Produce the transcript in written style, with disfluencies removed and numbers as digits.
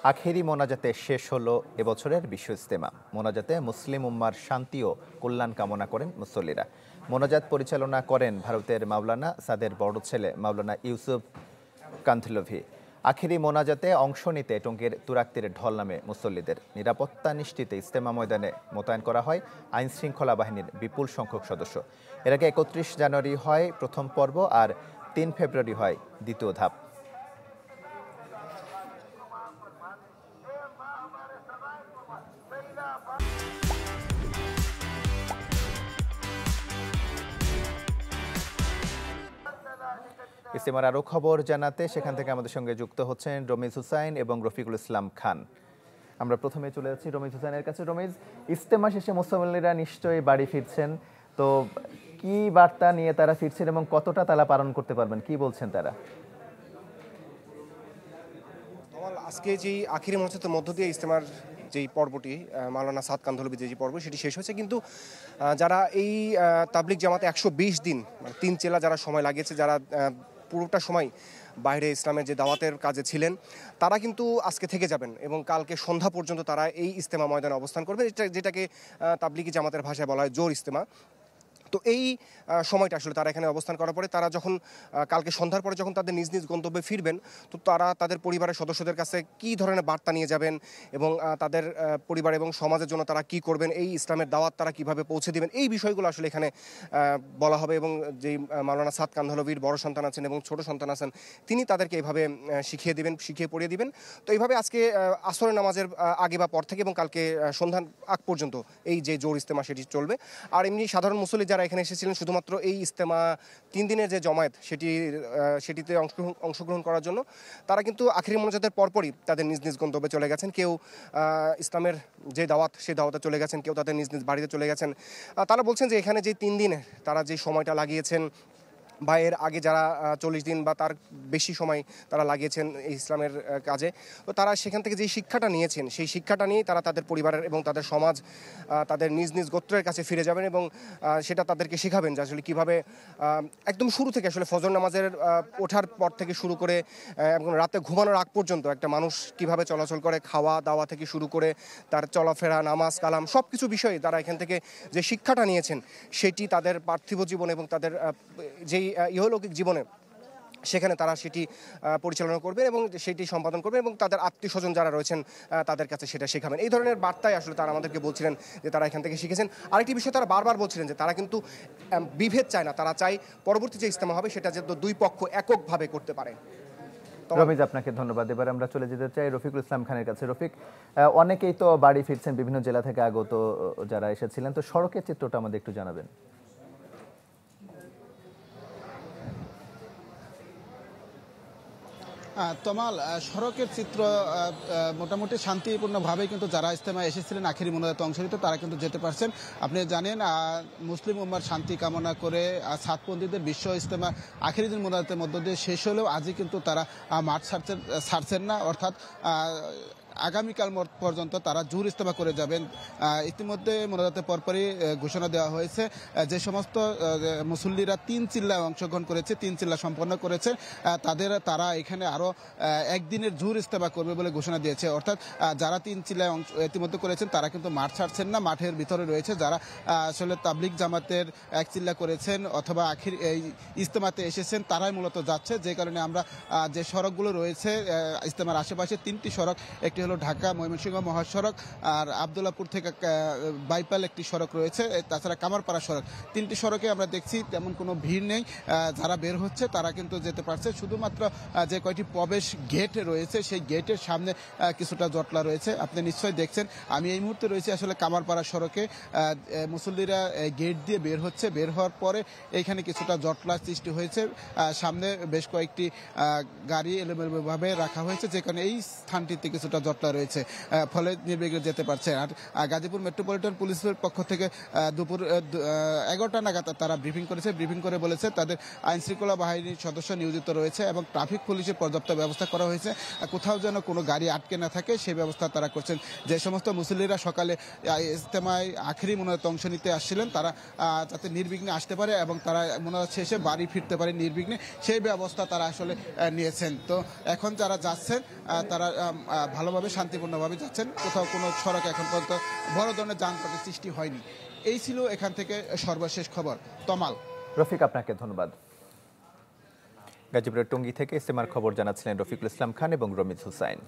আখেরি মোনাজাতে শেষ হলো এবছরের বিশ্ব ইজতেমা। মোনাজাতে মুসলিম উম্মার শান্তি ও কল্যাণ কামনা করেন মুসল্লিরা। মোনাজাত পরিচালনা করেন ভারতের মাওলানা সাদের বড় ছেলে মাওলানা ইউসুফ কান্থলভি। আখেরি মোনাজাতে অংশ নিতে টঙ্গীর তুরাক্তির ঢল নামে মুসল্লিদের। নিরাপত্তা নিশ্চিতে ইজতেমা ময়দানে মোতায়েন করা হয় আইন শৃঙ্খলা বাহিনীর বিপুল সংখ্যক সদস্য। এর আগে ৩১ জানুয়ারি হয় প্রথম পর্ব আর ৩ ফেব্রুয়ারি হয় দ্বিতীয় ধাপ। ইজতেমার আরও খবর জানাতে সেখান থেকে আমাদের সঙ্গে যুক্ত হচ্ছেন রমিজ হুসাইন এবং রফিকুল ইসলাম খান। আমরা প্রথমে চলে যাচ্ছি রমিজ হুসাইনের কাছে। রমিজ, ইজতেমা শেষে মুসল্লিরা নিশ্চয়ই বাড়ি ফিরছেন, তো কি বার্তা নিয়ে তারা ফিরছেন এবং কতটা তারা পালন করতে পারবেন, কি বলছেন তারা? আজকে যেই আখিরি মোনাজাতের মধ্য দিয়ে ইজতেমার যেই পর্বটি মাওলানা সাদ কান্ধলভি যে পর্ব সেটি শেষ হয়েছে, কিন্তু যারা এই তাবলিগ জামাতে ১২০ দিন মানে ৩ চেলা যারা সময় লাগিয়েছে, যারা পুরোটা সময় বাইরে ইসলামের যে দাওয়াতের কাজে ছিলেন, তারা কিন্তু আজকে থেকে যাবেন এবং কালকে সন্ধ্যা পর্যন্ত তারা এই ইজতেমা ময়দানে অবস্থান করবে, যেটাকে তাবলিগি জামাতের ভাষায় বলা হয় জোর ইজতেমা। তো এই সময়টা আসলে তারা এখানে অবস্থান করার পরে তারা যখন কালকে সন্ধ্যার পরে যখন তাদের নিজ নিজ গন্তব্যে ফিরবেন, তো তারা তাদের পরিবারের সদস্যদের কাছে কী ধরনের বার্তা নিয়ে যাবেন এবং তাদের পরিবার এবং সমাজের জন্য তারা কি করবেন, এই ইসলামের দাওয়াত তারা কিভাবে পৌঁছে দিবেন, এই বিষয়গুলো আসলে এখানে বলা হবে। এবং যেই মাওলানা সাদ কান্ধলভির বড় সন্তান আছেন এবং ছোট সন্তান আছেন, তিনি তাদেরকে এইভাবে শিখিয়ে দিবেন, শিখিয়ে পড়িয়ে দিবেন। তো এইভাবে আজকে আসরের নামাজের আগে বা পর থেকে এবং কালকে সন্ধ্যার আগ পর্যন্ত এই যে জোর ইজতেমা সেটি চলবে। আর এমনি সাধারণ মুসল্লি যারা এখানে এসেছিলেন শুধুমাত্র এই ইজতেমা ৩ দিনের যে জমায়েত সেটিতে অংশগ্রহণ করার জন্য, তারা কিন্তু আখিরি মোনাজাতের পরপরই তাদের নিজ নিজ গন্তব্যে চলে গেছেন। কেউ ইসলামের যে দাওয়াত সেই দাওয়াতে চলে গেছেন, কেউ তাদের নিজ নিজ বাড়িতে চলে গেছেন। তারা বলছেন যে এখানে যে 3 দিনে তারা যে সময়টা লাগিয়েছেন বা এর আগে যারা 40 দিন বা তার বেশি সময় তারা লাগিয়েছেন এই ইসলামের কাজে, তো তারা সেখান থেকে যে শিক্ষাটা নিয়েছেন সেই শিক্ষাটা নিয়েই তারা তাদের পরিবারের এবং তাদের সমাজ, তাদের নিজ নিজ গোত্রের কাছে ফিরে যাবেন এবং সেটা তাদেরকে শেখাবেন যে আসলে কীভাবে একদম শুরু থেকে আসলে ফজর নামাজের ওঠার পর থেকে শুরু করে এবং রাতে ঘুমানোর আগ পর্যন্ত একটা মানুষ কিভাবে চলাচল করে, খাওয়া দাওয়া থেকে শুরু করে তার চলাফেরা, নামাজ কালাম সব কিছু বিষয়ে তারা এখান থেকে যে শিক্ষাটা নিয়েছেন সেটি তাদের পার্থিব জীবন এবং তাদের যেই ইহলৌকিক জীবনে সেখানে তারা সেটি পরিচালনা করবেন এবং সেটি সম্পাদন করবেন এবং তাদের আত্মীয় স্বজন যারা রয়েছেন তাদের কাছে সেটা শেখাবেন। এই ধরনের বার্তায় আসলে তারা আমাদেরকে বলছিলেন যে তারা এখান থেকে শিখেছেন। আরেকটি বিষয় তারা বারবার বলছিলেন যে তারা কিন্তু বিভেদ চায় না, তারা চায় পরবর্তী যে ইজতেমা হবে সেটা যেন দুই পক্ষ এককভাবে করতে পারে। রমিজ, আপনাকে ধন্যবাদ। এবার আমরা চলে যেতে চাই রফিকুল ইসলাম খানের কাছে। রফিক, অনেকেই তো বাড়ি ফিরছেন, বিভিন্ন জেলা থেকে আগত যারা এসেছিলেন, তো সড়কের চিত্রটা আমাদের একটু জানাবেন। তমাল, সড়কের চিত্র মোটামুটি শান্তিপূর্ণভাবে কিন্তু যারা ইজতেমায় এসেছিলেন আখেরি মোনাজাতে অংশ নিতে তারা কিন্তু যেতে পারছেন। আপনি জানেন মুসলিম উম্মার শান্তি কামনা করে সাতপন্থীদের বিশ্ব ইজতেমা আখেরি দিন মোনাজাতের মধ্য দিয়ে শেষ হলেও আজই কিন্তু তারা মাঠ ছাড়ছেন না, অর্থাৎ আগামীকাল পর্যন্ত তারা জোর ইজতেমা করে যাবেন। ইতিমধ্যে মোনাজাতের পরপরই ঘোষণা দেওয়া হয়েছে যে সমস্ত মুসল্লিরা 3 চিল্লায় অংশগ্রহণ করেছে, 3 চিল্লা সম্পন্ন করেছে, তারা এখানে আরও একদিনের জোর ইজতেমা করবে বলে ঘোষণা দিয়েছে। অর্থাৎ যারা 3 চিল্লায় ইতিমধ্যে করেছেন তারা কিন্তু মাঠ ছাড়ছেন না, মাঠের ভিতরে রয়েছে। যারা আসলে তাবলিগ জামাতের 1 চিল্লা করেছেন অথবা এই ইজতেমাতে এসেছেন তারাই মূলত যাচ্ছে। যে কারণে আমরা যে সড়কগুলো রয়েছে ইজতেমার আশেপাশে 3টি সড়ক, একটি হলো ঢাকা ময়মনসিংহ মহাসড়ক, আর আবদুল্লাপুর থেকে বাইপাল একটি সড়ক রয়েছে, তাছাড়া কামারপাড়া সড়ক, 3টি সড়কে আমরা দেখছি তেমন কোনো ভিড় নেই। যারা বের হচ্ছে তারা কিন্তু যেতে পারছে। শুধুমাত্র যে কয়টি প্রবেশ গেট রয়েছে সেই গেটের সামনে কিছুটা জটলা রয়েছে। আপনি নিশ্চয়ই দেখছেন আমি এই মুহূর্তে রয়েছে আসলে কামারপাড়া সড়কে। মুসল্লিরা গেট দিয়ে বের হচ্ছে, বের হওয়ার পরে এইখানে কিছুটা জটলার সৃষ্টি হয়েছে। সামনে বেশ কয়েকটি গাড়ি এলোমেলোভাবে রাখা হয়েছে, যে কারণে এই স্থানটিতে কিছুটা জটলা রয়েছে, ফলে নির্বিঘ্নে যেতে পারছে। আর গাজীপুর মেট্রোপলিটন পুলিশের পক্ষ থেকে দুপুর 11টা নাগাদ তারা ব্রিফিং করেছে। ব্রিফিং করে বলেছে তাদের আইন শৃঙ্খলা বাহিনীর সদস্য নিয়োজিত রয়েছে এবং ট্রাফিক পুলিশের পর্যাপ্ত ব্যবস্থা করা হয়েছে, কোথাও যেন কোনো গাড়ি আটকে না থাকে সেই ব্যবস্থা তারা করছেন। যে সমস্ত মুসল্লিরা সকালে ইজতেমায় আখেরি মোনাজাতে অংশ নিতে আসছিলেন তারা যাতে নির্বিঘ্নে আসতে পারে এবং তারা মোনাজাত শেষে বাড়ি ফিরতে পারে নির্বিঘ্নে, সেই ব্যবস্থা তারা আসলে নিয়েছেন। তো এখন যারা যাচ্ছেন তারা ভালোভাবে সুন্দরভাবে শান্তিপূর্ণভাবে যাচ্ছেন। কোথাও কোনো সড়কে এখন পর্যন্ত বড় ধরনের যানজটের সৃষ্টি হয়নি। এই ছিল এখান থেকে সর্বশেষ খবর। তমাল। রফিক, আপনাকে ধন্যবাদ। গাজীপুরের টঙ্গী থেকে ইস্তেমার খবর জানাচ্ছিলেন রফিকুল ইসলাম খান এবং রমিজ হুসাইন।